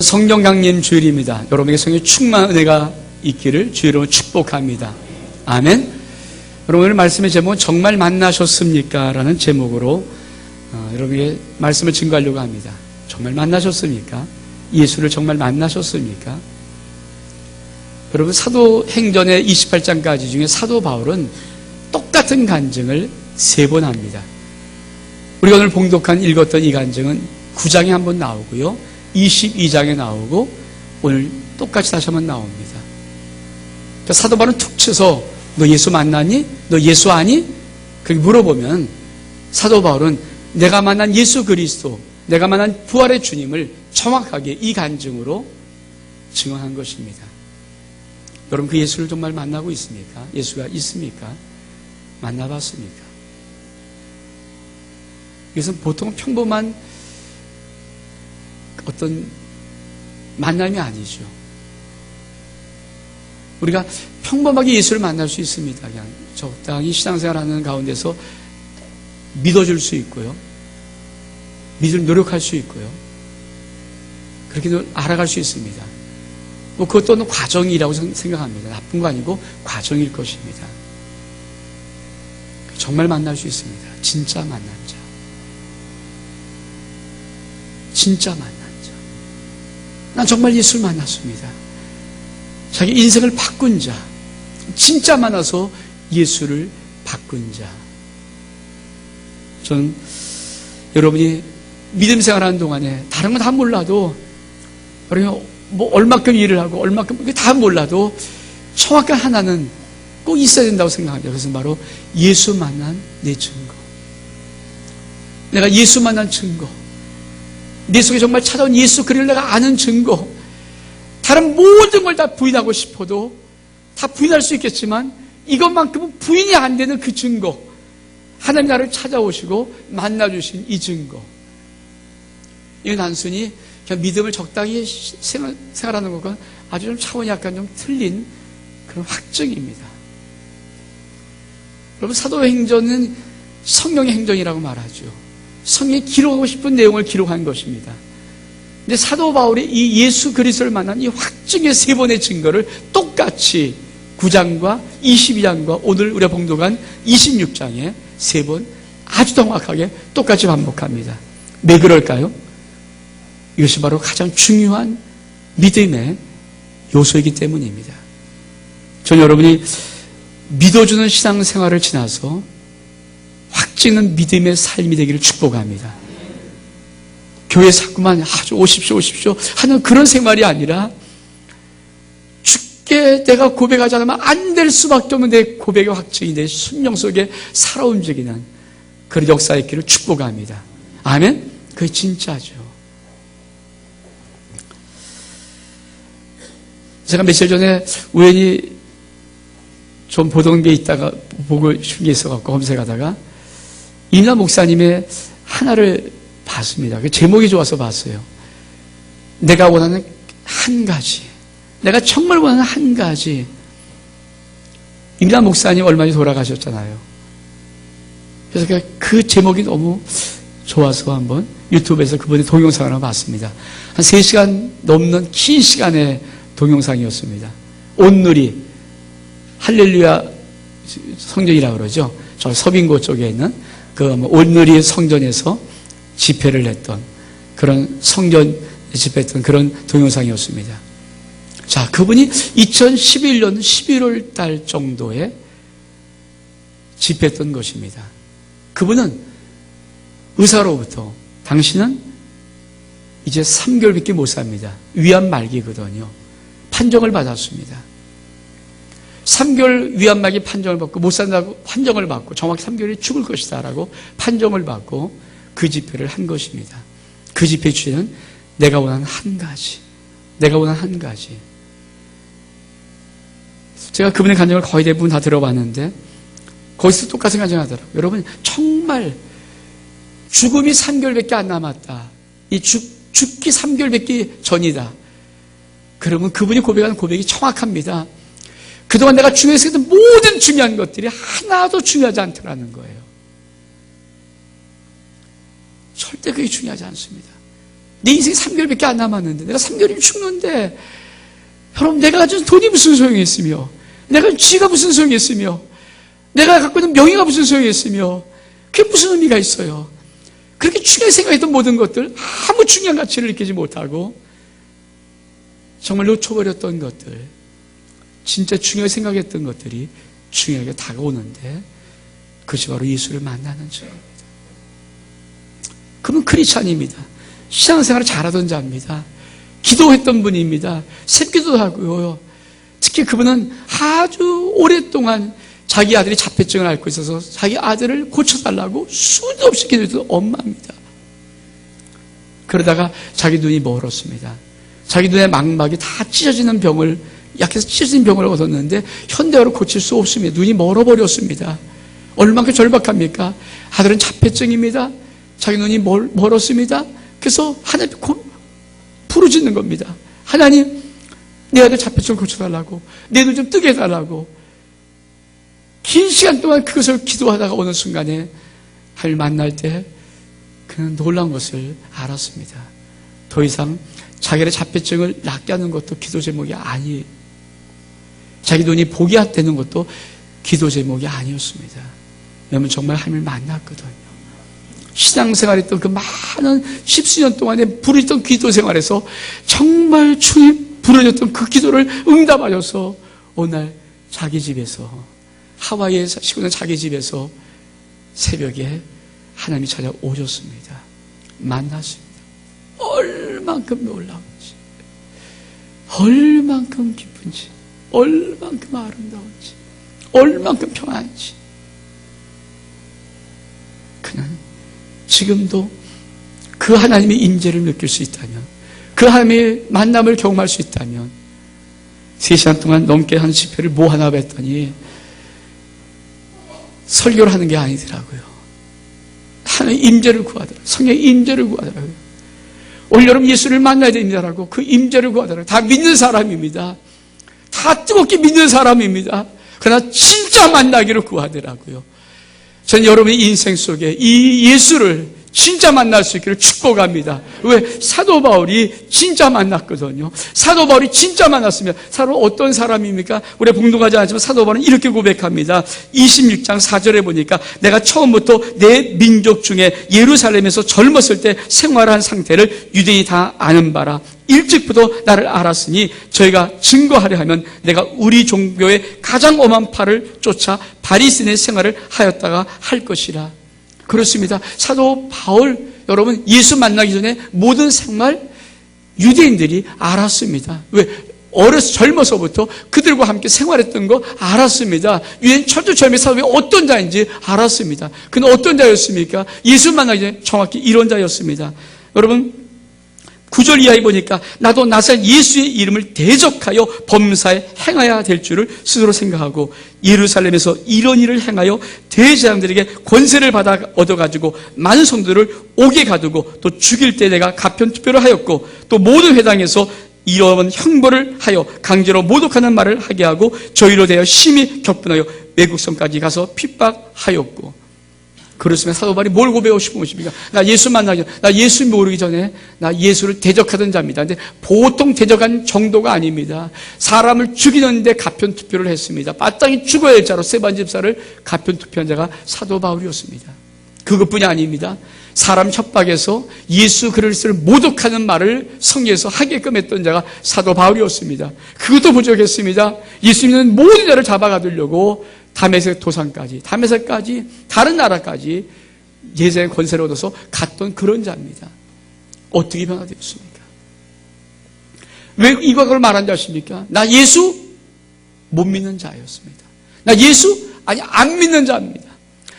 성령 강림 주일입니다. 여러분에게 성령의 충만한 은혜가 있기를 주의 이름으로 축복합니다. 아멘. 여러분, 오늘 말씀의 제목은 정말 만나셨습니까? 라는 제목으로 여러분에게 말씀을 증거하려고 합니다. 정말 만나셨습니까? 예수를 정말 만나셨습니까? 여러분, 사도행전의 28장까지 중에 사도 바울은 똑같은 간증을 3번 합니다. 우리가 오늘 봉독한 읽었던 이 간증은 9장에 한 번 나오고요, 22장에 나오고 오늘 똑같이 다시 한번 나옵니다. 그러니까 사도 바울은 툭 쳐서 너 예수 만났니? 너 예수 아니? 그렇게 물어보면 사도 바울은 내가 만난 예수 그리스도, 내가 만난 부활의 주님을 정확하게 이 간증으로 증언한 것입니다. 여러분, 그 예수를 정말 만나고 있습니까? 예수가 있습니까? 만나봤습니까? 이것은 보통 평범한 어떤 만남이 아니죠. 우리가 평범하게 예수를 만날 수 있습니다. 그냥 적당히 신앙생활하는 가운데서 믿어줄 수 있고요, 믿을 노력할 수 있고요, 그렇게 알아갈 수 있습니다. 그것도 과정이라고 생각합니다. 나쁜 거 아니고 과정일 것입니다. 정말 만날 수 있습니다. 진짜 만난 자, 진짜 만난 자. 난 정말 예수를 만났습니다. 자기 인생을 바꾼 자, 진짜 만나서 예수를 바꾼 자. 저는 여러분이 믿음 생활하는 동안에 다른 건 다 몰라도, 뭐 얼마큼 일을 하고 얼마큼 다 몰라도 정확한 하나는 꼭 있어야 된다고 생각합니다. 그것은 바로 예수 만난 내 증거, 내가 예수 만난 증거, 내 속에 정말 찾아온 예수 그리스도를 내가 아는 증거. 다른 모든 걸 다 부인하고 싶어도 다 부인할 수 있겠지만 이것만큼은 부인이 안 되는 그 증거, 하나님 나를 찾아오시고 만나주신 이 증거. 이건 단순히 그냥 믿음을 적당히 생활하는 것과 아주 좀 차원이 약간 좀 틀린 그런 확증입니다. 여러분, 사도행전은 성령의 행전이라고 말하죠. 성령이 기록하고 싶은 내용을 기록한 것입니다. 근데 사도 바울이 이 예수 그리스도를 만난 이 확증의 3번의 증거를 똑같이 9장과 22장과 오늘 우리가 봉독한 26장에 3번 아주 정확하게 똑같이 반복합니다. 왜 그럴까요? 이것이 바로 가장 중요한 믿음의 요소이기 때문입니다. 저는 여러분이 믿어주는 신앙생활을 지나서 확증은 믿음의 삶이 되기를 축복합니다. 교회 자꾸만 아주 오십시오 하는 그런 생활이 아니라 주께 내가 고백하지 않으면 안 될 수밖에 없는 내 고백의 확증이 내 심령 속에 살아 움직이는 그런 역사의 길을 축복합니다. 아멘? 그게 진짜죠. 제가 며칠 전에 우연히 좀 보던 게 있다가 보고 싶은 게 있어갖고 검색하다가 임나 목사님의 하나를 봤습니다. 그 제목이 좋아서 봤어요. 내가 원하는 한 가지, 내가 정말 원하는 한 가지. 임나 목사님 얼마 전에 돌아가셨잖아요. 그래서 그 제목이 너무 좋아서 한번 유튜브에서 그분의 동영상을 한번 봤습니다. 한 3시간 넘는 긴 시간의 동영상이었습니다. 온누리 할렐루야 성전이라고 그러죠. 저 서빙고 쪽에 있는 그 온누리 성전에서 집회를 했던 그런 성전 집회했던 그런 동영상이었습니다. 자, 그분이 2011년 11월 달 정도에 집회했던 것입니다. 그분은 의사로부터 당신은 이제 3개월밖에 못 삽니다. 위암 말기거든요. 판정을 받았습니다. 3개월 위암 말기 판정을 받고 못 산다고 판정을 받고 정확히 3개월이 죽을 것이다 라고 판정을 받고 그 집회를 한 것입니다. 그 집회 주제는 내가 원하는 한 가지, 내가 원하는 한 가지. 제가 그분의 간증을 거의 대부분 다 들어봤는데 거기서 똑같은 간증을 하더라고요. 여러분, 정말 죽음이 3개월밖에 안 남았다, 이 죽기 3개월밖에 전이다, 그러면 그분이 고백하는 고백이 정확합니다. 그동안 내가 중요해서 했던 모든 중요한 것들이 하나도 중요하지 않더라는 거예요. 절대 그게 중요하지 않습니다. 내 인생이 3개월밖에 안 남았는데, 내가 3개월이면 죽는데, 여러분, 내가 가진 돈이 무슨 소용이 있으며, 내가 쥐가 무슨 소용이 있으며, 내가 갖고 있는 명예가 무슨 소용이 있으며, 그게 무슨 의미가 있어요? 그렇게 중요하게 생각했던 모든 것들, 아무 중요한 가치를 느끼지 못하고, 정말 놓쳐버렸던 것들, 진짜 중요하게 생각했던 것들이 중요하게 다가오는데, 그것이 바로 예수를 만나는 자입니다. 그분 크리스찬입니다. 신앙생활을 잘하던 자입니다. 기도했던 분입니다. 새기도도 하고요. 특히 그분은 아주 오랫동안 자기 아들이 자폐증을 앓고 있어서 자기 아들을 고쳐달라고 수도 없이 기도했던 엄마입니다. 그러다가 자기 눈이 멀었습니다. 자기 눈의 망막이 다 찢어지는 병을, 약해서 찢어진 병을 얻었는데 현대화로 고칠 수 없습니다. 눈이 멀어버렸습니다. 얼마큼 절박합니까? 아들은 자폐증입니다. 자기 눈이 멀었습니다. 그래서 하나님 부르짖는 겁니다. 하나님, 내 아들 자폐증을 고쳐달라고, 내 눈 좀 뜨게 해달라고. 긴 시간 동안 그것을 기도하다가 어느 순간에 하나님을 만날 때 그는 놀라운 것을 알았습니다. 더 이상 자기의 자폐증을 낫게 하는 것도 기도 제목이 아니에요. 자기 눈이 보게 되는 것도 기도 제목이 아니었습니다. 왜냐하면 정말 하나님을 만났거든요. 신앙생활했던 그 많은 십수년 동안에 부르짖던 기도 생활에서 정말 주님 부르짖던 그 기도를 응답하셔서 어느 날 자기 집에서, 하와이에 사시고 있는 자기 집에서 새벽에 하나님이 찾아오셨습니다. 만났습니다. 얼만큼 놀라운지, 얼만큼 기쁜지, 얼만큼 아름다운지, 얼만큼 평안한지. 그는 지금도 그 하나님의 임재를 느낄 수 있다면, 그 하나님의 만남을 경험할 수 있다면, 3시간 동안 넘게 한 집회를 뭐 하나 뵀더니 설교를 하는 게 아니더라고요. 하나님의 임재를 구하더라고요. 성령의 임재를 구하더라고요. 올 여름 예수를 만나야 됩니다라고 그 임재를 구하더라고요. 다 믿는 사람입니다. 다 뜨겁게 믿는 사람입니다. 그러나 진짜 만나기를 구하더라고요. 전 여러분의 인생 속에 이 예수를 진짜 만날 수 있기를 축복합니다. 왜? 사도 바울이 진짜 만났거든요. 사도 바울이 진짜 만났으면 사도 어떤 사람입니까? 우리가 봉독하지 않지만 사도 바울은 이렇게 고백합니다. 26장 4절에 보니까 내가 처음부터 내 민족 중에 예루살렘에서 젊었을 때 생활한 상태를 유대인이 다 아는 바라. 일찍부터 나를 알았으니 저희가 증거하려 하면 내가 우리 종교의 가장 엄한 팔을 쫓아 바리새인의 생활을 하였다가 할 것이라. 그렇습니다. 사도 바울, 여러분, 예수 만나기 전에 모든 생활 유대인들이 알았습니다. 왜? 젊어서부터 그들과 함께 생활했던 거 알았습니다. 유대인 철두철미 사도가 어떤 자인지 알았습니다. 그는 어떤 자였습니까? 예수 만나기 전에 정확히 이런 자였습니다. 여러분, 9절 이하에 보니까 나도 나사렛 예수의 이름을 대적하여 범사에 행하여야 될 줄을 스스로 생각하고 예루살렘에서 이런 일을 행하여 대제사장들에게 권세를 받아 얻어가지고 많은 성도들을 옥에 가두고 또 죽일 때 내가 가편투표를 하였고 또 모든 회당에서 이런 형벌을 하여 강제로 모독하는 말을 하게 하고 저희로 대하여 심히 격분하여 외국성까지 가서 핍박하였고. 그렇으면 사도 바울이 뭘 고백하고 싶은 것입니까? 나 예수 만나기 전에, 나 예수 모르기 전에 나 예수를 대적하던 자입니다. 근데 보통 대적한 정도가 아닙니다. 사람을 죽이는데 가편투표를 했습니다. 마땅히 죽어야 할 자로 스데반 집사를 가편투표한 자가 사도 바울이었습니다. 그것뿐이 아닙니다. 사람 협박해서 예수 그리스도를 모독하는 말을 성경에서 하게끔 했던 자가 사도 바울이었습니다. 그것도 부족했습니다. 예수 믿는 모든 자를 잡아가두려고 다메섹 도상까지, 다른 나라까지 예수의 권세를 얻어서 갔던 그런 자입니다. 어떻게 변화되었습니까? 왜 이 과거를 말한지 아십니까? 나 예수 못 믿는 자였습니다. 나 예수 안 믿는 자입니다.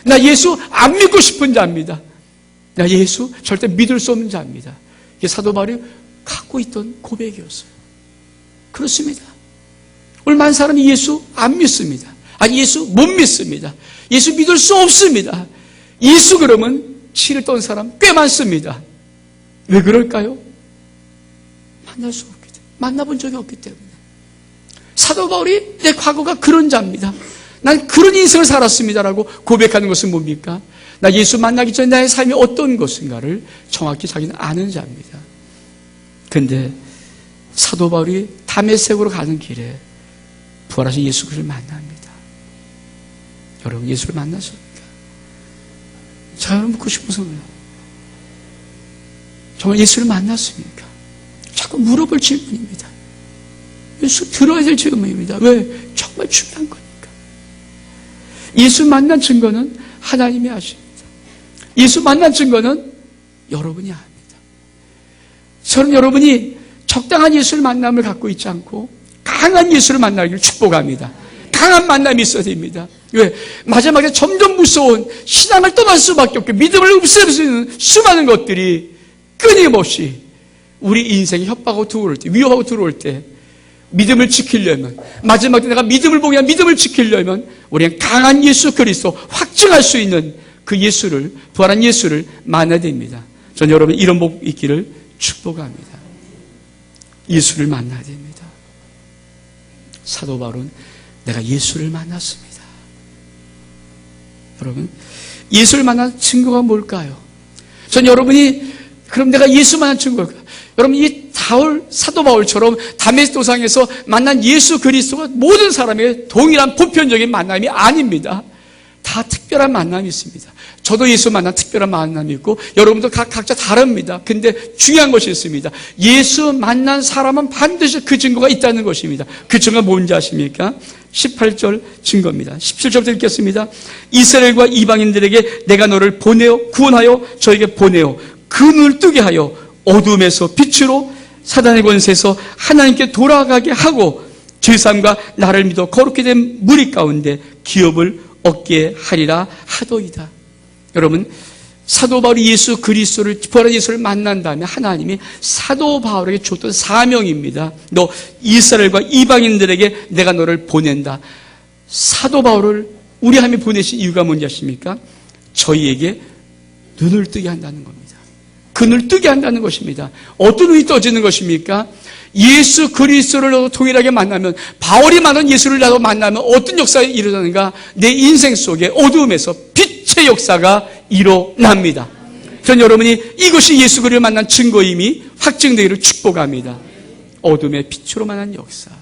나 예수 안 믿고 싶은 자입니다. 나 예수 절대 믿을 수 없는 자입니다. 이게 사도 바울이 갖고 있던 고백이었어요. 그렇습니다. 오늘 많은 사람이 예수 안 믿습니다. 예수 못 믿습니다. 예수 믿을 수 없습니다. 예수 그러면 치를 떤 사람 꽤 많습니다. 왜 그럴까요? 만날 수 없기 때문에. 만나본 적이 없기 때문에. 사도 바울이 내 과거가 그런 자입니다. 난 그런 인생을 살았습니다라고 고백하는 것은 뭡니까? 나 예수 만나기 전에 나의 삶이 어떤 것인가를 정확히 자기는 아는 자입니다. 근데 사도 바울이 다메섹으로 가는 길에 부활하신 예수 그리스도를 만납니다. 여러분, 예수를 만나셨습니까? 자, 여러분, 묻고 싶어서 그래요. 정말 예수를 만났습니까? 자꾸 물어볼 질문입니다. 예수 들어야 될 질문입니다. 왜? 정말 중요한 거니까. 예수 만난 증거는 하나님이 아십니다. 예수 만난 증거는 여러분이 압니다. 저는 여러분이 적당한 예수를 만남을 갖고 있지 않고 강한 예수를 만나기를 축복합니다. 강한 만남이 있어야 됩니다. 왜? 마지막에 점점 무서운 신앙을 떠날 수밖에 없고 믿음을 없앨 수 있는 수많은 것들이 끊임없이 우리 인생에 협박하고 들어올 때, 위협하고 들어올 때 믿음을 지키려면, 마지막에 내가 믿음을 보기 위한 믿음을 지키려면 우리는 강한 예수 그리스도, 확증할 수 있는 그 예수를, 부활한 예수를 만나야 됩니다. 전 여러분 이런 복 있기를 축복합니다. 예수를 만나야 됩니다. 사도 바울은 내가 예수를 만났습니다. 여러분, 예수를 만난 증거가 뭘까요? 전 여러분이 그럼 내가 예수 만난 증거일까요? 여러분, 이 사도 바울처럼 다메섹 도상에서 만난 예수 그리스도가 모든 사람의 동일한 보편적인 만남이 아닙니다. 다 특별한 만남이 있습니다. 저도 예수 만난 특별한 만남이 있고 여러분도 각자 다릅니다. 근데 중요한 것이 있습니다. 예수 만난 사람은 반드시 그 증거가 있다는 것입니다. 그 증거가 뭔지 아십니까? 18절 증거입니다. 17절부터 읽겠습니다. 이스라엘과 이방인들에게 내가 너를 보내어 구원하여 저에게 보내어 그 눈을 뜨게 하여 어둠에서 빛으로 사단의 권세에서 하나님께 돌아가게 하고 죄사함과 나를 믿어 거룩히 된 무리 가운데 기업을 얻게 하리라 하도이다. 여러분, 사도 바울이 예수 그리스도를, 부활한 예수를 만난 다음에 하나님이 사도 바울에게 줬던 사명입니다. 너 이스라엘과 이방인들에게 내가 너를 보낸다. 사도 바울을 우리 하나님이 보내신 이유가 뭔지 아십니까? 저희에게 눈을 뜨게 한다는 겁니다. 그 눈을 뜨게 한다는 것입니다. 어떤 눈이 떠지는 것입니까? 예수 그리스도를 동일하게 만나면, 바울이 만난 예수를 나도 만나면 어떤 역사가 일어나는가? 내 인생 속에 어두움에서 빛의 역사가 일어납니다. 전 여러분이 이것이 예수 그리스도를 만난 증거임이 확증되기를 축복합니다. 어둠의 빛으로 만난 역사,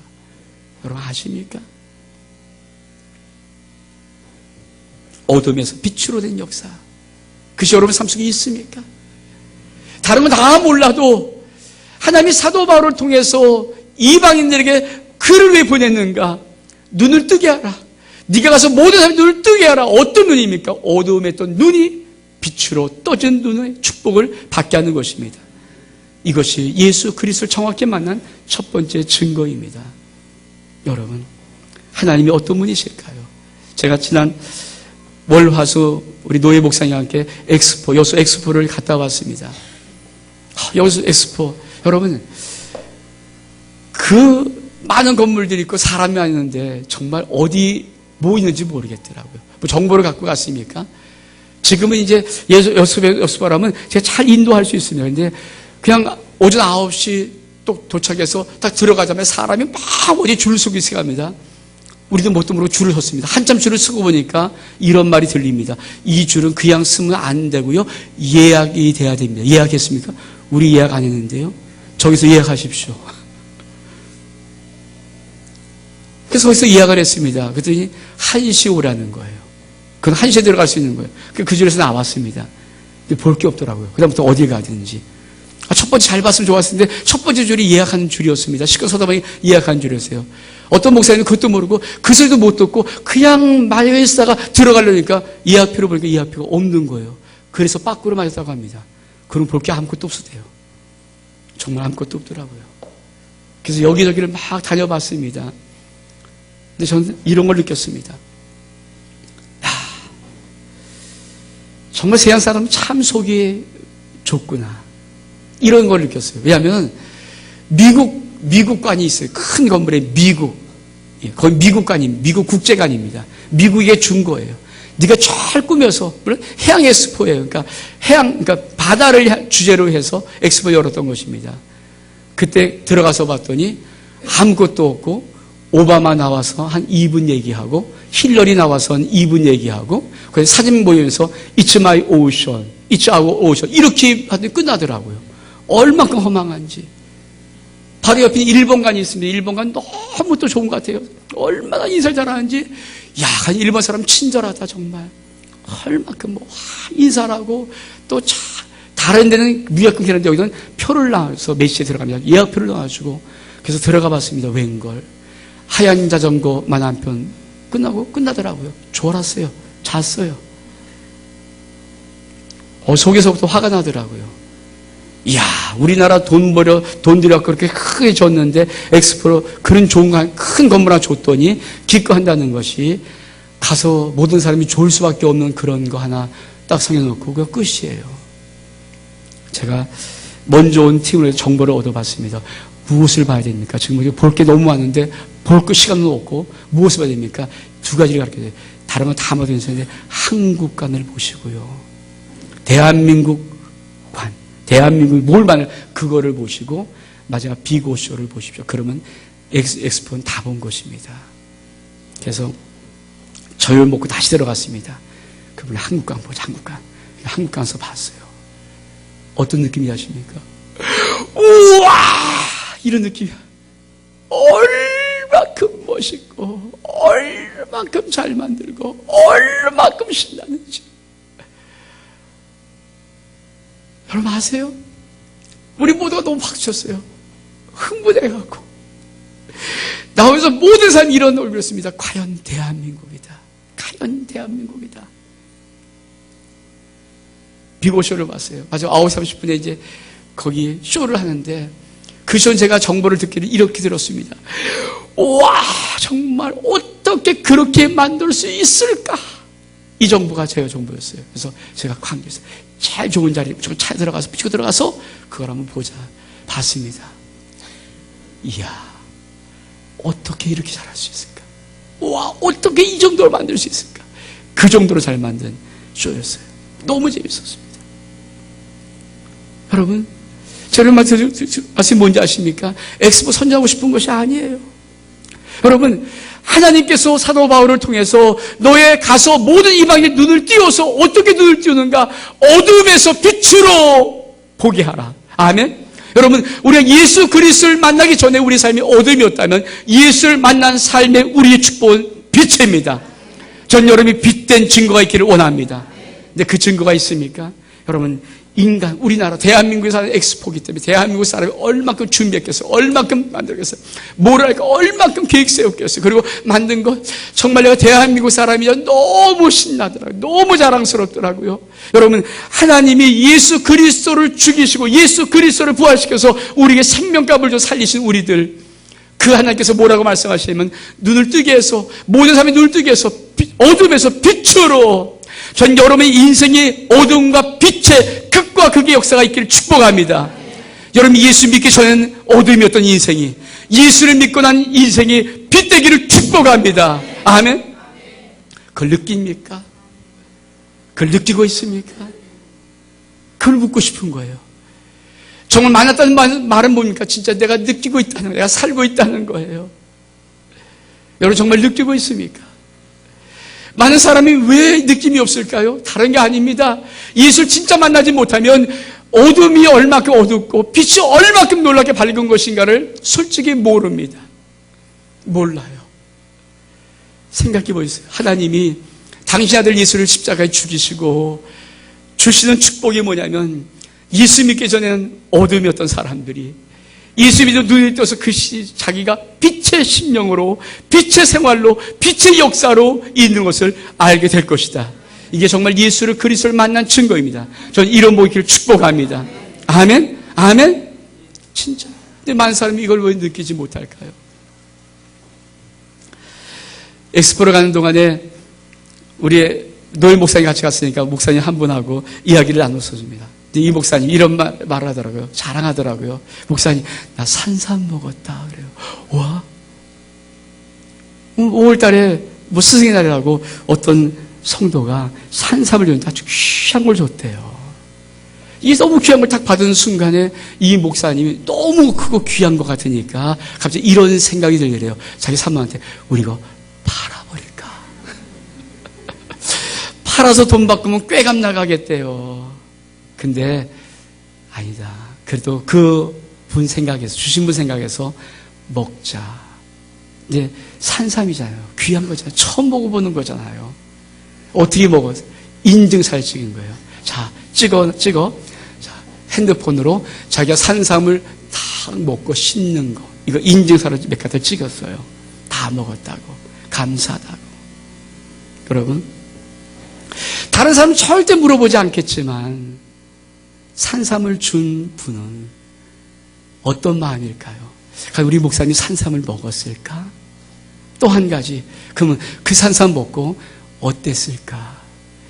여러분 아십니까? 어둠에서 빛으로 된 역사, 그것이 여러분 삶 속에 있습니까? 다른 건 다 몰라도 하나님이 사도 바울을 통해서 이방인들에게 그를 왜 보냈는가? 눈을 뜨게 하라. 네가 가서 모든 사람의 눈을 뜨게 하라. 어떤 눈입니까? 어두움에 있던 눈이 빛으로 떠진 눈의 축복을 받게 하는 것입니다. 이것이 예수 그리스도를 정확히 만난 첫 번째 증거입니다. 여러분, 하나님이 어떤 분이실까요? 제가 지난 월화수 우리 노예 목사님과 함께 여수 엑스포를 갔다 왔습니다. 여수 엑스포, 여러분, 그 많은 건물들이 있고 사람이 있는데 정말 어디 뭐 있는지 모르겠더라고요. 뭐 정보를 갖고 갔습니까? 지금은 이제 여수바람은 제가 잘 인도할 수 있습니다. 근데 그냥 오전 9시 또 도착해서 딱 들어가자마자 사람이 막 어디 줄을 서고 있어 갑니다. 우리도 뭣도 모르고 줄을 섰습니다. 한참 줄을 서고 보니까 이런 말이 들립니다. 이 줄은 그냥 쓰면 안 되고요. 예약이 돼야 됩니다. 예약했습니까? 우리 예약 안 했는데요. 저기서 예약하십시오. 그래서 거기서 예약을 했습니다. 그랬더니 1시 오라는 거예요. 그건 1시에 들어갈 수 있는 거예요. 그 줄에서 나왔습니다. 근데 볼 게 없더라고요. 그다음부터 어디 가든지. 첫 번째 잘 봤으면 좋았을 텐데 첫 번째 줄이 예약하는 줄이었습니다. 시끄러 서다 보니 예약하는 줄이었어요. 어떤 목사님은 그것도 모르고 그 소리도 못 듣고 그냥 말려 있다가 들어가려니까 예약표를 보니까 예약표가 없는 거예요. 그래서 빠꾸로 맞았다고 합니다. 그럼 볼 게 아무것도 없었대요. 정말 아무것도 없더라고요. 그래서 여기저기를 막 다녀봤습니다. 근데 저는 이런 걸 느꼈습니다. 정말 세상 사람은 참 속이 좁구나. 이런 걸 느꼈어요. 왜냐하면 미국관이 있어요. 큰 건물에 미국. 거기 미국관입니다. 미국 국제관입니다. 미국에 준 거예요. 네가 잘 꾸며서, 물론 해양 엑스포예요. 그러니까 바다를 주제로 해서 엑스포 열었던 것입니다. 그때 들어가서 봤더니 아무것도 없고 오바마 나와서 한 2분 얘기하고 힐러리 나와서 한 2분 얘기하고 그래서 사진 보면서 It's my ocean, It's our ocean 이렇게 하더니 끝나더라고요. 얼만큼 허망한지. 바로 옆에 일본관이 있습니다. 일본관 너무 또 좋은 것 같아요. 얼마나 인사를 잘하는지. 야, 일본 사람 친절하다 정말. 얼마큼 뭐 인사를 또 다른 데는 위약 끊기는데 여기는 표를 나와서 메시지에 들어갑니다. 예약표를 나와주고. 그래서 들어가 봤습니다. 웬걸. 하얀 자전거만 한 편 끝나고 끝나더라고요. 졸았어요. 잤어요. 속에서부터 화가 나더라고요. 이야, 우리나라 돈 들여 그렇게 크게 줬는데 엑스포로 그런 좋은 큰 건물 하나 줬더니 기꺼한다는 것이 가서 모든 사람이 좋을 수밖에 없는 그런 거 하나 딱 정해놓고 그거 끝이에요. 제가 먼저 온 팀으로 정보를 얻어봤습니다. 무엇을 봐야 됩니까? 지금 볼 게 너무 많은데 볼 거 시간도 없고 무엇을 봐야 됩니까? 두 가지를 가르쳐야 돼요. 다른 건 다 모두 있는데 한국관을 보시고요. 대한민국이 뭘 말해 그거를 보시고 마지막 비고쇼를 보십시오. 그러면 엑스포는 다 본 것입니다. 그래서 저녁을 먹고 다시 들어갔습니다. 그분이 한국관 보자. 한국관에서 봤어요. 어떤 느낌이 아십니까? 우와! 이런 느낌이야. 얼마큼 멋있고 얼마큼 잘 만들고 얼마큼 신나는지. 여러분 아세요? 우리 모두가 너무 박수쳤어요. 흥분해갖고 나오면서 모든 사람이 이런 얼굴이었습니다. 과연 대한민국이다. 과연 대한민국이다. 비고쇼를 봤어요. 맞아, 9시 30분에 이제 거기 쇼를 하는데 그 쇼는 제가 정보를 듣기를 이렇게 들었습니다. 와, 정말 어떻게 그렇게 만들 수 있을까? 이 정보가 제 정보였어요. 그래서 제가 관계에서 제일 좋은 자리, 차에 들어가서 피고 들어가서 그걸 한번 보자. 봤습니다. 이야, 어떻게 이렇게 잘할 수 있을까? 와, 어떻게 이 정도를 만들 수 있을까? 그 정도로 잘 만든 쇼였어요. 너무 재밌었습니다. 여러분, 저를 말씀이 뭔지 아십니까? 엑스포 선전하고 싶은 것이 아니에요. 여러분, 하나님께서 사도 바울을 통해서 너의 가서 모든 이방인의 눈을 띄워서 어떻게 눈을 띄우는가? 어둠에서 빛으로 보게 하라. 아멘. 여러분, 우리가 예수 그리스도를 만나기 전에 우리 삶이 어둠이었다면 예수를 만난 삶의 우리의 축복은 빛입니다. 전 여러분이 빛된 증거가 있기를 원합니다. 근데 그 증거가 있습니까? 여러분, 인간, 우리나라, 대한민국에 사는 엑스포기 때문에 대한민국 사람이 얼마큼 준비했겠어요? 얼마큼 만들겠어요? 뭐랄까, 얼마큼 계획 세웠겠어요? 그리고 만든 것, 정말 내가 대한민국 사람이야 너무 신나더라고요. 너무 자랑스럽더라고요. 여러분, 하나님이 예수 그리스도를 죽이시고 예수 그리스도를 부활시켜서 우리에게 생명값을 줘 살리신 우리들, 그 하나님께서 뭐라고 말씀하시냐면 눈을 뜨게 해서, 모든 사람이 눈을 뜨게 해서 어둠에서 빛으로, 전 여러분의 인생이 어둠과 빛의 극과 극의 역사가 있기를 축복합니다. 여러분, 예수 믿기 전에는 어둠이었던 인생이 예수를 믿고 난 인생이 빛되기를 축복합니다. 아멘. 그걸 느낍니까? 그걸 느끼고 있습니까? 그걸 묻고 싶은 거예요. 정말 만났다는 말은 뭡니까? 진짜 내가 느끼고 있다는 거예요. 내가 살고 있다는 거예요. 여러분, 정말 느끼고 있습니까? 많은 사람이 왜 느낌이 없을까요? 다른 게 아닙니다. 예수를 진짜 만나지 못하면 어둠이 얼마큼 어둡고 빛이 얼마큼 놀랍게 밝은 것인가를 솔직히 모릅니다. 몰라요. 생각해 보세요. 하나님이 당신 아들 예수를 십자가에 죽이시고 주시는 축복이 뭐냐면, 예수 믿기 전에는 어둠이었던 사람들이 예수 믿어 눈을 떠서 자기가 빛의 심령으로, 빛의 생활로, 빛의 역사로 있는 것을 알게 될 것이다. 이게 정말 예수를 그리스도를 만난 증거입니다. 저는 이런 모이기를 축복합니다. 아멘? 아멘? 진짜. 근데 많은 사람이 이걸 왜 느끼지 못할까요? 엑스포를 가는 동안에 우리 노예 목사님 같이 갔으니까 목사님 한 분하고 이야기를 나눠서 줍니다. 이 목사님 이런 말을 하더라고요. 자랑하더라고요. 목사님, 나 산삼 먹었다. 그래요. 와? 5월 달에 뭐 스승의 날이라고 어떤 성도가 산삼을 줬는데 아주 귀한 걸 줬대요. 이 너무 귀한 걸 딱 받은 순간에 이 목사님이 너무 크고 귀한 것 같으니까 갑자기 이런 생각이 들더래요. 자기 사모한테, 우리 이거 팔아버릴까? 팔아서 돈 바꾸면 꾀감 나가겠대요. 근데 아니다. 그래도 그 분 생각해서, 주신 분 생각해서 먹자. 이제 산삼이잖아요. 귀한 거잖아요. 처음 먹어보는 거잖아요. 어떻게 먹어요? 인증사를 찍은 거예요. 자, 찍어. 자, 핸드폰으로 자기가 산삼을 다 먹고 씹는 거. 이거 인증사를 몇 가지 찍었어요. 다 먹었다고. 감사하다고. 여러분, 다른 사람은 절대 물어보지 않겠지만 산삼을 준 분은 어떤 마음일까요? 우리 목사님 산삼을 먹었을까? 또 한 가지, 그러면 그 산삼 먹고 어땠을까?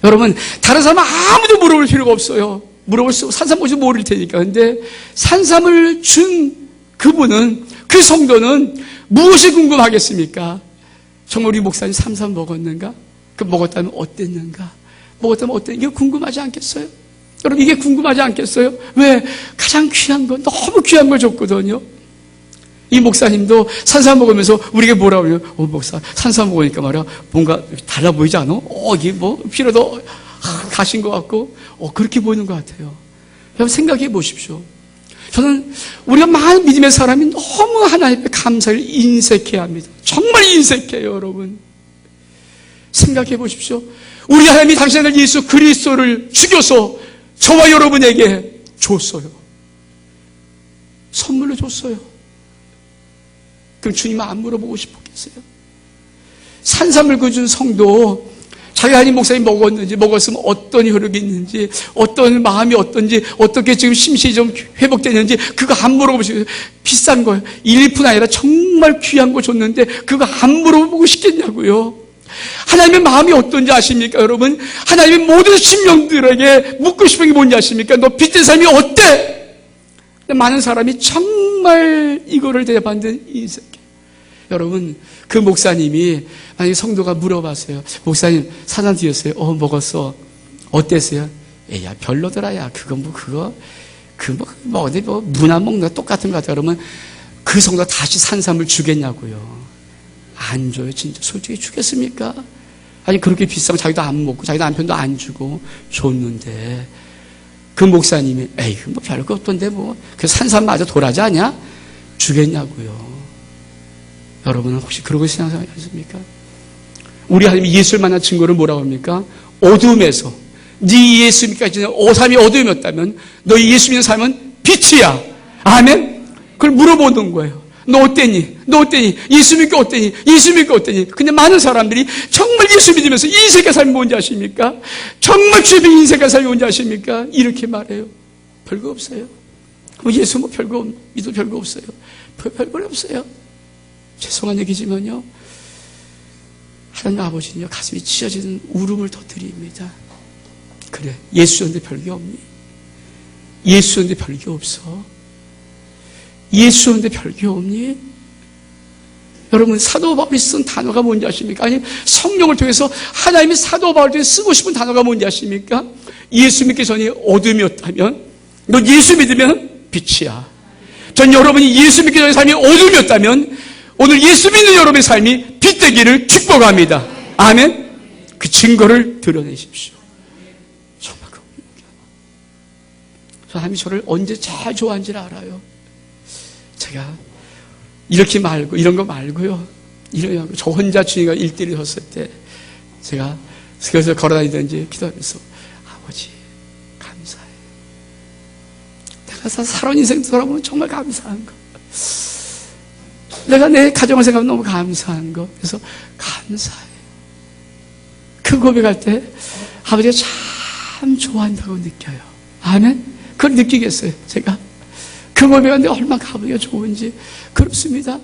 여러분, 다른 사람은 아무도 물어볼 필요가 없어요. 산삼 먹어도 모를 테니까. 근데 산삼을 준 그분은, 그 성도는 무엇이 궁금하겠습니까? 정말 우리 목사님 산삼 먹었는가? 그 먹었다면 어땠는가? 먹었다면 어땠는가? 이게 궁금하지 않겠어요? 여러분, 이게 궁금하지 않겠어요? 왜? 가장 귀한 거, 너무 귀한 걸 줬거든요. 이 목사님도 산삼 먹으면서 우리에게 뭐라고 해요? 목사, 산삼 먹으니까 말이야, 뭔가 달라 보이지 않아? 이게 뭐, 피로도 가신 것 같고, 그렇게 보이는 것 같아요. 여러분, 생각해 보십시오. 저는 우리가 많은 믿음의 사람이 너무 하나님께 감사를 인색해야 합니다. 정말 인색해요, 여러분. 생각해 보십시오. 우리 하나님이 당신 아들 예수 그리스도를 죽여서 저와 여러분에게 줬어요. 선물로 줬어요. 그럼 주님 안 물어보고 싶었겠어요? 산삼을 그 준 성도, 자기 하나님 목사님이 먹었는지, 먹었으면 어떤 효력이 있는지, 어떤 마음이 어떤지, 어떻게 지금 심신이 좀 회복되는지, 그거 안 물어보고 싶어요. 비싼 거예요. 1푼 아니라 정말 귀한 거 줬는데, 그거 안 물어보고 싶겠냐고요. 하나님의 마음이 어떤지 아십니까, 여러분? 하나님의 모든 심령들에게 묻고 싶은 게 뭔지 아십니까? 너 빚진 삶이 어때? 많은 사람이 정말 이거를 대답하는데 인색해. 여러분, 그 목사님이 만약에 성도가 물어봤어요. 목사님, 산삼 드셨어요? 먹었어. 어땠어요? 야, 별로더라, 야. 어디 무나 먹는 거 똑같은 것 같아. 그러면 그 성도가 다시 산삼을 주겠냐고요. 안 줘요, 진짜. 솔직히 주겠습니까? 아니, 그렇게 비싼 거 자기도 안 먹고, 자기 남편도 안 주고 줬는데, 그 목사님이, 뭐 별거 없던데, 그 산삼마저 도라지 아냐? 주겠냐고요. 여러분은 혹시 그러고 생각하십니까? 우리 하나님이 예수를 만난 증거를 뭐라고 합니까? 어둠에서, 네 예수 믿기까지 삶이 어둠이었다면, 너희 예수 믿는 삶은 빛이야. 아멘? 그걸 물어보는 거예요. 너 어땠니? 예수 믿고 어땠니? 근데 많은 사람들이 정말 예수 믿으면서 인색의 삶이 뭔지 아십니까? 정말 주의 인색의 삶이 뭔지 아십니까? 이렇게 말해요. 별거 없어요. 예수 믿어도 별거 없어요. 별거 없어요. 죄송한 얘기지만요, 하나님 아버지는요, 가슴이 찢어지는 울음을 터뜨립니다. 그래, 예수였는데 별게 없니? 예수였는데 별게 없어? 예수였는데 별게 없니? 여러분, 사도 바울이 쓴 단어가 뭔지 아십니까? 아니, 성령을 통해서 하나님이 사도 바울을 통해 쓰고 싶은 단어가 뭔지 아십니까? 예수 믿기 전에 어둠이었다면, 너 예수 믿으면 빛이야. 전 여러분이 예수 믿기 전에 삶이 어둠이었다면, 오늘 예수 믿는 여러분의 삶이 빛되기를 축복합니다. 아멘? 그 증거를 드러내십시오. 정말 하나님이 저를 언제 제일 좋아하는지를 알아요. 제가 이렇게 말고, 이런 거 말고요. 저 혼자 주님과 1대1을 섰을 때, 제가 그래서 걸어다니든지 기도하면서, 아버지, 감사해. 내가 살아온 인생 돌아보면 정말 감사한 거. 내가 내 가정을 생각하면 너무 감사한 거. 그래서 감사해. 그 고백할 때 아버지가 참 좋아한다고 느껴요. 아멘? 그걸 느끼겠어요, 제가. 그 고백할 때 얼마나 아버지가 좋은지. 그렇습니다.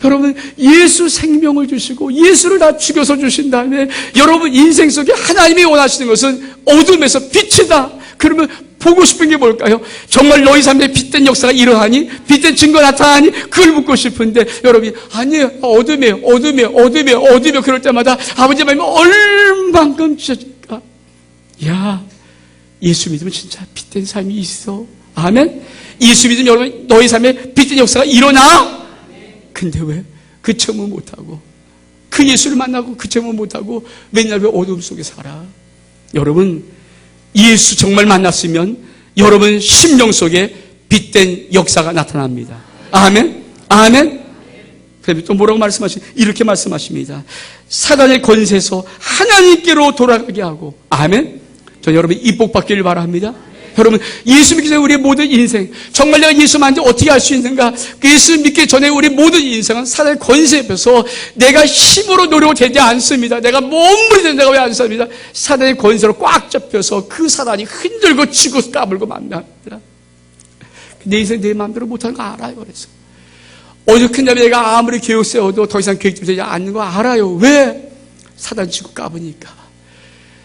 여러분, 예수 생명을 주시고 예수를 다 죽여서 주신 다음에 여러분 인생 속에 하나님이 원하시는 것은 어둠에서 빛이다. 그러면 보고 싶은 게 뭘까요? 정말 너희 삶에 빛된 역사가 일어나니? 빛된 증거 나타나니? 그걸 묻고 싶은데 여러분이 아니에요. 어둠이에요. 그럴 때마다 아버지 마음이 얼만큼 찢어질까? 야, 예수 믿으면 진짜 빛된 삶이 있어. 아멘? 예수 믿으면 여러분 너희 삶에 빛된 역사가 일어나? 근데 왜? 그 체험을 못하고 그 예수를 만나고 그 체험을 못하고 맨날 왜 어둠 속에 살아? 여러분, 예수 정말 만났으면 여러분 심령 속에 빛된 역사가 나타납니다. 아멘. 아멘. 그다음에 또 뭐라고 이렇게 말씀하십니다. 사단의 권세에서 하나님께로 돌아가게 하고, 아멘. 전 여러분 이 복 받기를 바랍니다. 여러분, 예수 믿기 전에 우리의 모든 인생, 정말 내가 예수 만지 어떻게 할 수 있는가? 예수 믿기 전에 우리 모든 인생은 사단의 권세에 서 내가 힘으로 노력을 되지 않습니다. 내가 몸부림 된다고 왜 안 삽니다? 사단의 권세로 꽉 잡혀서 그 사단이 흔들고 치고 까불고 만납니다. 내 인생 내 마음대로 못하는 거 알아요. 그래서 어디 큰 자매 내가 아무리 계획 세워도 더 이상 계획 되지 않는 거 알아요. 왜? 사단 치고 까부니까.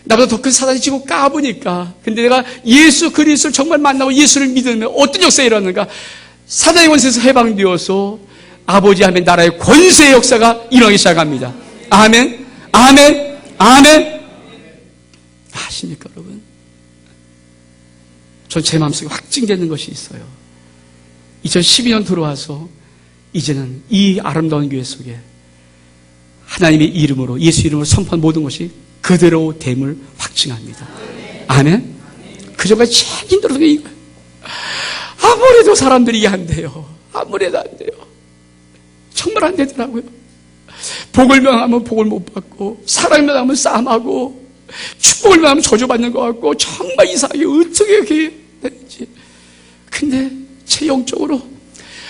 나보다 더 큰 사단이 치고 까부니까. 근데 내가 예수 그리스도를 정말 만나고 예수를 믿으면 어떤 역사가 일어나는가? 사단의 권세에서 해방되어서 아버지 하나님의 나라의 권세의 역사가 일어나기 시작합니다. 아멘. 아멘. 아멘. 아십니까 여러분? 전 제 마음속에 확증되는 것이 있어요. 2012년 들어와서 이제는 이 아름다운 교회 속에 하나님의 이름으로, 예수 이름으로 선포한 모든 것이 그대로 됨을 확증합니다. 아멘? 그전까지 제일 힘들었던 게 이거예요. 아무래도 사람들이 이게 안 돼요. 아무래도 안 돼요. 정말 안 되더라고요. 복을 명하면 복을 못 받고, 사랑을 명하면 싸움하고, 축복을 명하면 저주받는 것 같고, 정말 이상하게 어떻게 이렇게 되는지. 근데 제 영적으로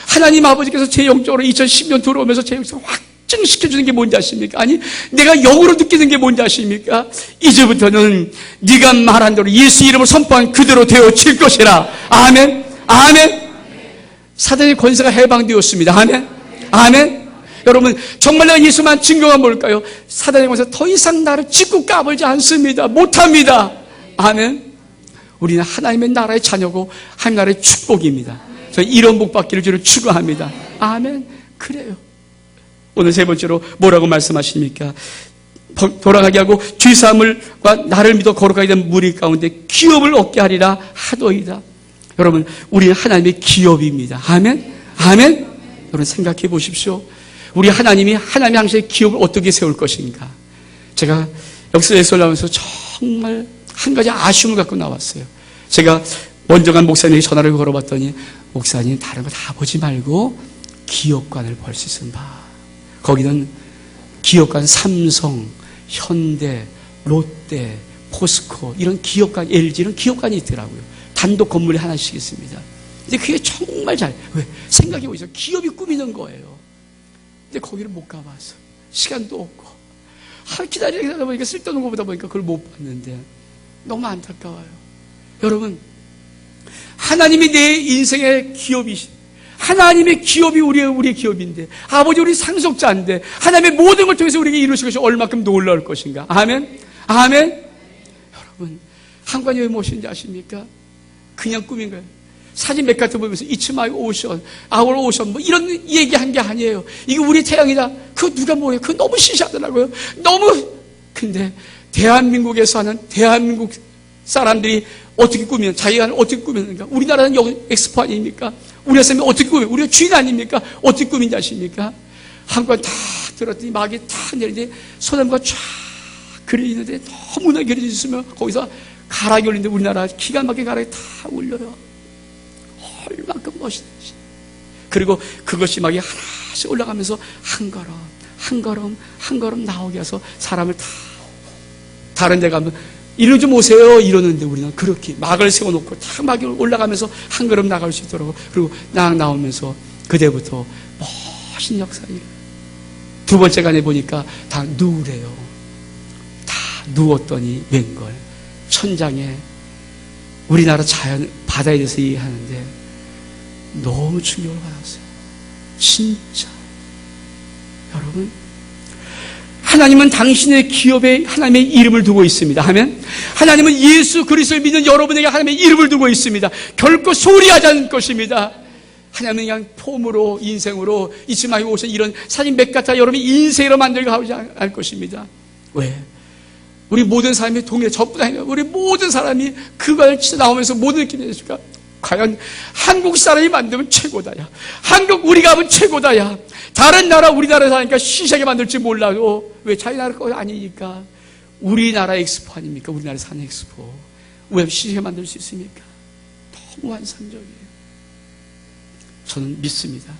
하나님 아버지께서 제 영적으로 2010년 들어오면서 제 영적으로 확증시켜주는 게 뭔지 아십니까? 아니, 내가 영으로 느끼는 게 뭔지 아십니까? 이제부터는 네가 말한 대로 예수 이름을 선포한 그대로 되어질 것이라. 아멘. 아멘. 사단의 권세가 해방되었습니다. 아멘. 아멘. 여러분, 정말 내가 예수만 증거가 뭘까요? 사단의 권세가 더 이상 나를 짓고 까불지 않습니다. 못합니다. 아멘. 우리는 하나님의 나라의 자녀고 하나님 나라의 축복입니다. 저희 이런 복 받기를 주를 축원합니다. 아멘. 그래요. 오늘 세 번째로 뭐라고 말씀하십니까? 돌아가게 하고 죄사함과 나를 믿어 거룩하게 된 무리 가운데 기업을 얻게 하리라 하도이다. 여러분, 우리는 하나님의 기업입니다. 아멘. 아멘. 여러분 생각해 보십시오. 우리 하나님이 항상 기업을 어떻게 세울 것인가? 제가 역사에서 나오면서 정말 한 가지 아쉬움을 갖고 나왔어요. 제가 원정한 목사님에게 전화를 걸어봤더니, 목사님 다른 거 다 보지 말고 기업관을 볼 수 있으면 봐. 거기는 기업관 삼성, 현대, 롯데, 포스코 이런 기업관, LG 이런 기업관이 있더라고요. 단독 건물이 하나씩 있습니다. 근데 그게 정말 왜? 생각해 보세요. 기업이 꾸미는 거예요. 근데 거기를 못 가봐서 시간도 없고 기다리다 보니까 쓸데없는 것보다 보니까 그걸 못 봤는데 너무 안타까워요. 여러분, 하나님이 내 인생의 기업이신, 하나님의 기업이 우리의 기업인데, 아버지 우리 상속자인데, 하나님의 모든 걸 통해서 우리에게 이루실 것이 얼마큼 놀라울 것인가. 아멘. 아멘. 여러분, 한관이 왜 무엇인지 아십니까? 그냥 꾸민 거예요. 사진 몇 가지 보면서 It's my ocean, our ocean 뭐 이런 얘기한 게 아니에요. 이거 우리 태양이다. 그거 누가 뭐래요? 그거 너무 시시하더라고요. 너무. 근데 대한민국에서 하는 대한민국 사람들이 어떻게 꾸미는, 자기가 어떻게 꾸미는가? 우리나라는 여기 엑스포 아닙니까? 우리나라 사람이 어떻게 꾸며? 우리가 주인 아닙니까? 어떻게 꾸민지 아십니까? 한관 다 들었더니 막이 다 내리는데 소나무가 쫙 그려있는데 너무나 그려져 있으면 거기서 가락이 올리는데 우리나라 기가 막히게 가락이 다 올려요. 얼만큼 멋있는지. 그리고 그것이 막이 하나씩 올라가면서 한 걸음 한 걸음 한 걸음 나오게 해서 사람을 다 다른 데 가면 이리 좀 오세요 이러는데 우리는 그렇게 막을 세워놓고 다 막이 올라가면서 한 걸음 나갈 수 있도록, 그리고 나오면서 그때부터 멋진 역사예요. 두 번째 간에 보니까 다 누우래요. 다 누웠더니 웬걸 천장에 우리나라 자연 바다에 대해서 얘기하는데 너무 충격을 받았어요. 진짜 여러분, 하나님은 당신의 기업에 하나님의 이름을 두고 있습니다. 하면 하나님은 예수 그리스도를 믿는 여러분에게 하나님의 이름을 두고 있습니다. 결코 소리하지 않을 것입니다. 하나님은 그냥 폼으로, 인생으로, 잊지 말고 오신 이런 사진 몇 가지 여러분이 인생으로 만들고 하지 않을 것입니다. 왜? 우리 모든 사람이 동일해, 저뿐 아니라 우리 모든 사람이 그걸 나오면서 모든 느낌이 있을까? 과연 한국 사람이 만들면 최고다야. 한국 우리가 하면 최고다야. 다른 나라 우리나라에서 하니까 시시하게 만들지 몰라도, 왜 자기 나라 거 아니니까. 우리나라 엑스포 아닙니까? 우리나라에서 하는 엑스포. 왜 시시하게 만들 수 있습니까? 너무 환상적이에요. 저는 믿습니다.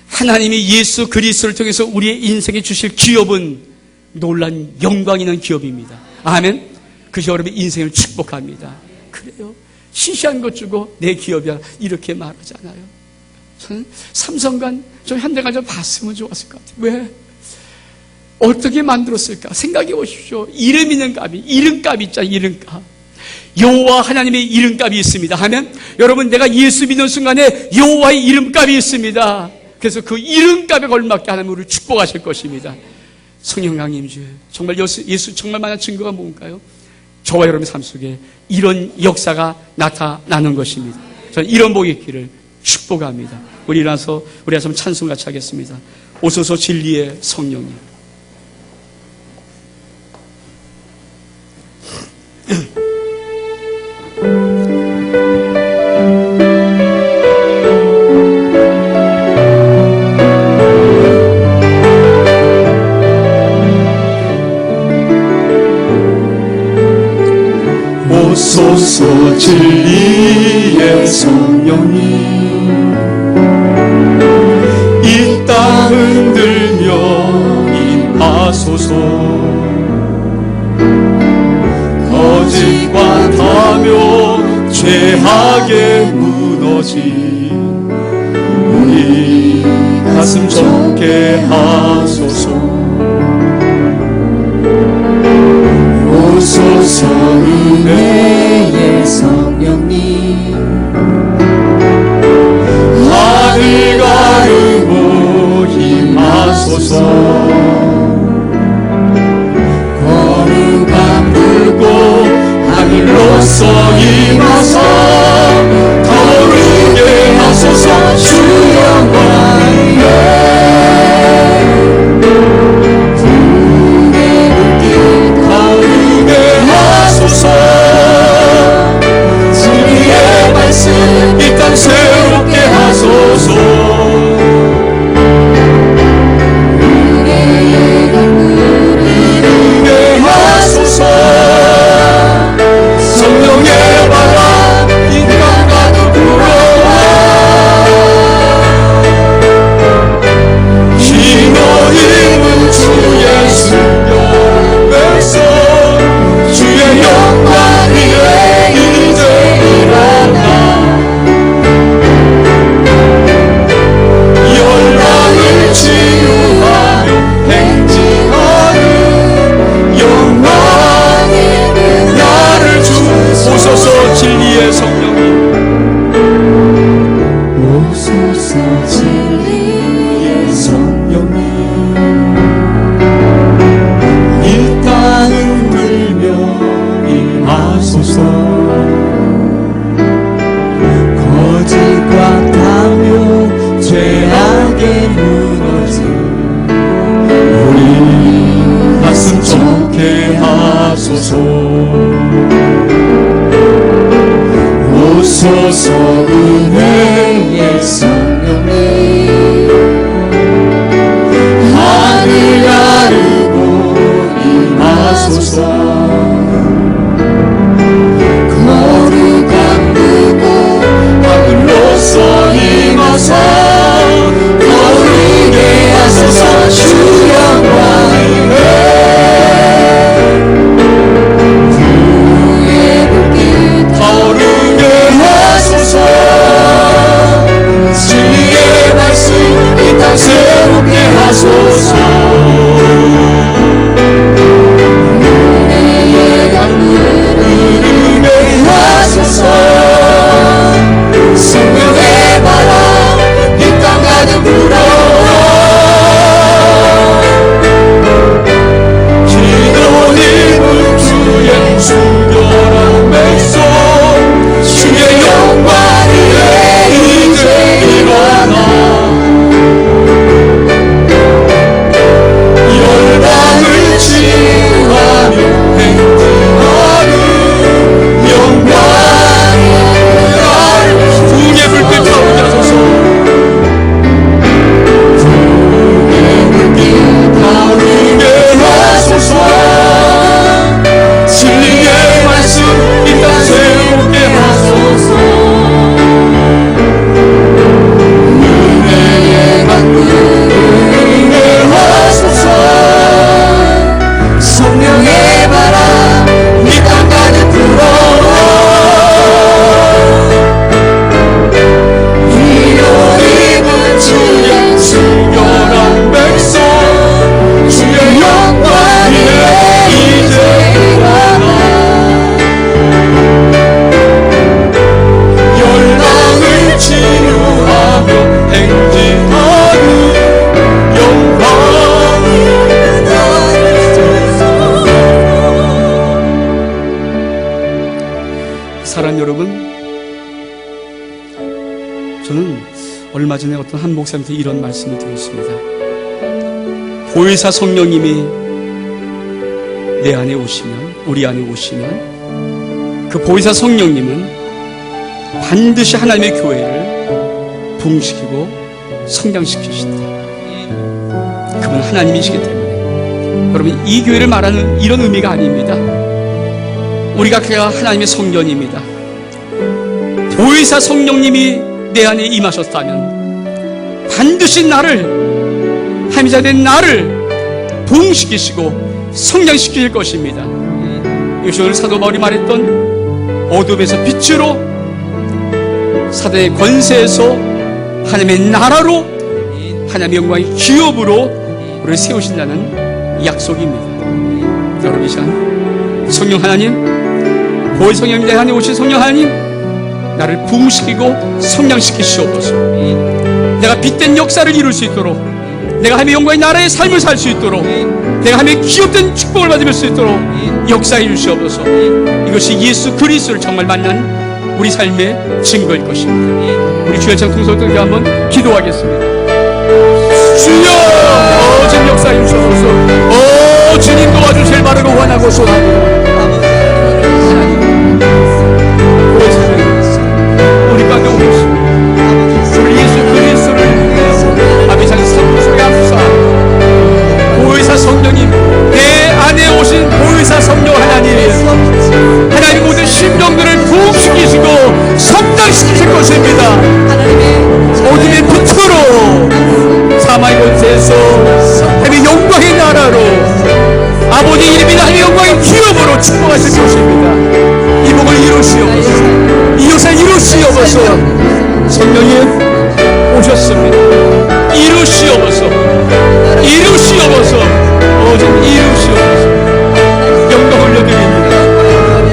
하나님이 예수 그리스도를 통해서 우리의 인생에 주실 기업은 놀란 영광 있는 기업입니다. 아멘. 그래서 여러분의 인생을 축복합니다. 그래요. 시시한 것 주고 내 기업이야 이렇게 말하잖아요. 저는 삼성간 좀 현대간 좀 봤으면 좋았을 것 같아요. 왜? 어떻게 만들었을까? 생각해 보십시오. 이름 있는 값이, 이름값 있잖아요. 이름값. 여호와 하나님의 이름값이 있습니다. 하면 여러분, 내가 예수 믿는 순간에 여호와의 이름값이 있습니다. 그래서 그 이름값에 걸맞게 하나님 우리를 축복하실 것입니다. 성령 강림 주여. 정말 예수 정말 많은 증거가 뭔가요? 저와 여러분의 삶 속에 이런 역사가 나타나는 것입니다. 저는 이런 복이 있기를 축복합니다. 우리 일어나서 우리 한번 찬송 같이 하겠습니다. 오소서 진리의 성령님. 오소서 진리의 성령님 이 땅 흔들며 임하소서 거짓과 탐욕 죄악에 무너진 우리 가슴 좁게 하소서 오소서 은혜의 성령님 하늘 가르고 임하소서 거룩함 불고 하늘로서 임하사 거룩게 하소서 주 영광에 진리의 말씀 이 땅 새롭게 하소서 은혜의 강물 이르게 하소서 성령의 바람 이 땅 가득 불어와 기도 힘은 주의 순경 백성 주의 영광 위에 이제 일어나 열방을 치유하며 행진하는 영광 있는 나를 주소서 진리의 성령님 오소서 진리의 성령님 이 땅은 들며 임하소서 거짓과 탐욕 죄악에 무너진 우리 가슴 좁게 하소서 오소서 은혜의 성령님 하늘 가르고 임하소서 거룩한 그곳 하늘로서 임하사 거룩게 하소서 주 영광이네 주의 불길 타오르게 하소서 진리의 말씀 이 땅 새롭게 하소서 은혜의 강물 흐르게 하소서 성령의 바람 이 땅 가득 불어와 기도 힘은 주의 순결한 백성 주의 영광 위에 이제 일어나 얼마 전에 어떤 한 목사님한테 이런 말씀을 드렸습니다. 보혜사 성령님이 내 안에 오시면, 우리 안에 오시면 그 보혜사 성령님은 반드시 하나님의 교회를 부흥시키고 성장시키신다. 그분 하나님이시기 때문에. 여러분, 이 교회를 말하는 이런 의미가 아닙니다. 우리가 그가 하나님의 성전입니다. 보혜사 성령님이 내 안에 임하셨다면 반드시 나를, 하나님의 자된 나를 부흥시키시고 성장시킬 것입니다. 이것이 오늘 사도 바울이 말했던 어둠에서 빛으로, 사단의 권세에서 하나님의 나라로, 하나님의 영광의 기업으로 우리를 세우신다는 약속입니다. 여러분, 이 시간 성령 하나님, 보혜 성령님 내 안에 오신 성령 하나님, 나를 부흥시키고 성장시키시옵소서. 내가 빛된 역사를 이룰 수 있도록, 내가 하나님의 영광의 나라의 삶을 살 수 있도록, 내가 하나님의 기업된 축복을 받을 수 있도록 역사해 주시옵소서. 이것이 예수 그리스도를 정말 만난 우리 삶의 증거일 것입니다. 우리 주일창 통솔들 한번 기도하겠습니다. 주여, 주님 역사해 주시옵소서. 주님 도와주실 바라고 원하고 소원합니다. 우리 가운데 오십시오. 우리 예수 그리스도를 아버지 상 삶 속에 합사 보혜사 성령님, 내 안에 오신 보혜사 성령 하나님, 하나님 모든 심령들을 부흥시키시고 성장시키실 것입니다. 어둠의 빛으로, 사망의 권세에서 하나님의 영광의 나라로, 아버지 이름이 하나님의 영광의 기업으로 축복하실 것입니다. 이 복을 이루시옵소서. 이웃을 이루시옵소서. 성령님 오셨습니다. 이루시옵소서. 이루시옵소서. 좀 이루시옵소서. 영광 올려드립니다.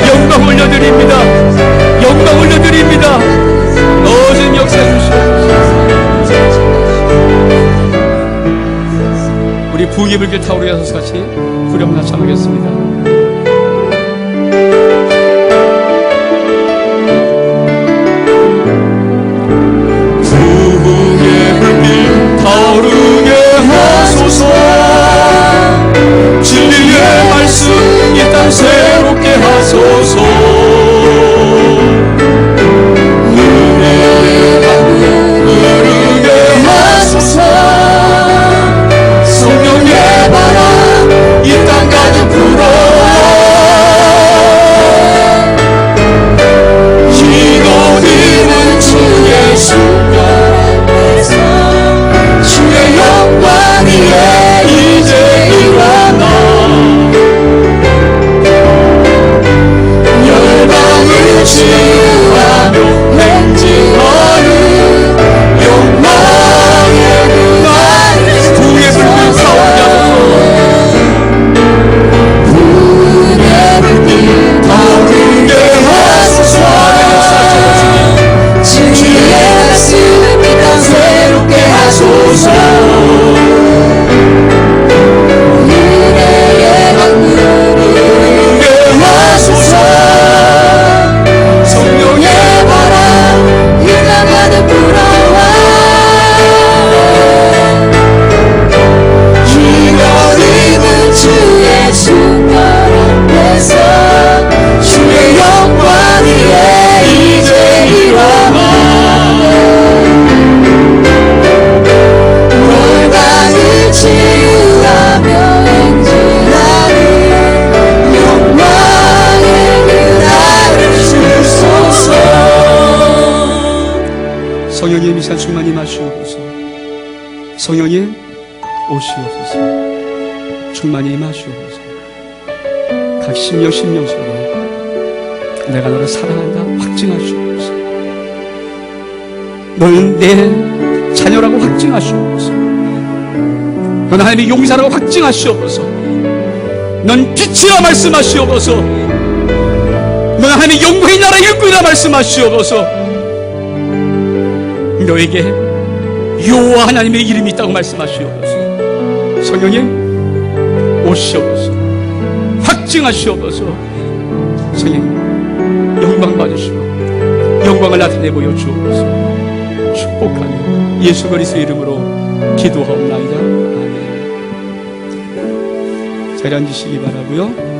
영광 올려드립니다. 영광 올려드립니다. 좀 역사해 주시옵소서. 우리 부흥의 불길 타오르여서 같이 후렴 나참하겠습니다. 타오르게 하소서. 진리의 말씀 이 땅 새롭게 하소서. 은혜의 강물 흐르게 하소서. 성령의 바람 이 땅 가득 불어와. 기도드리는 주의 순간 영광이에 이제 일어나. 열방을 치유하며 행진하는 영광의 그날을 부의 불길 타오르게 불의 불길 타오르게 하소서. 진리의 말씀 이 땅 새롭게 하소서. 성령님 이 시간 충만히 임하시옵소서. 성령님 오시옵소서. 충만히 임하시옵소서. 각 심령 속에 내가 너를 사랑한다 확증하시옵소서. 너는 내 자녀라고 확증하시옵소서. 너는 하나님의 용사라고 확증하시옵소서. 넌 빛이라 말씀하시옵소서. 너는 하나님의 영광의 나라의 일꾼이라 말씀하시옵소서. 너에게 여호와 하나님의 이름이 있다고 말씀하시옵소서. 성령님 오시옵소서. 확증하시옵소서. 성령님 영광 받으시고 영광을 나타내 보여 주옵소서. 축복하며 예수 그리스도의 이름으로 기도하옵나이다. 아멘. 자리에 앉으시기 바라고요.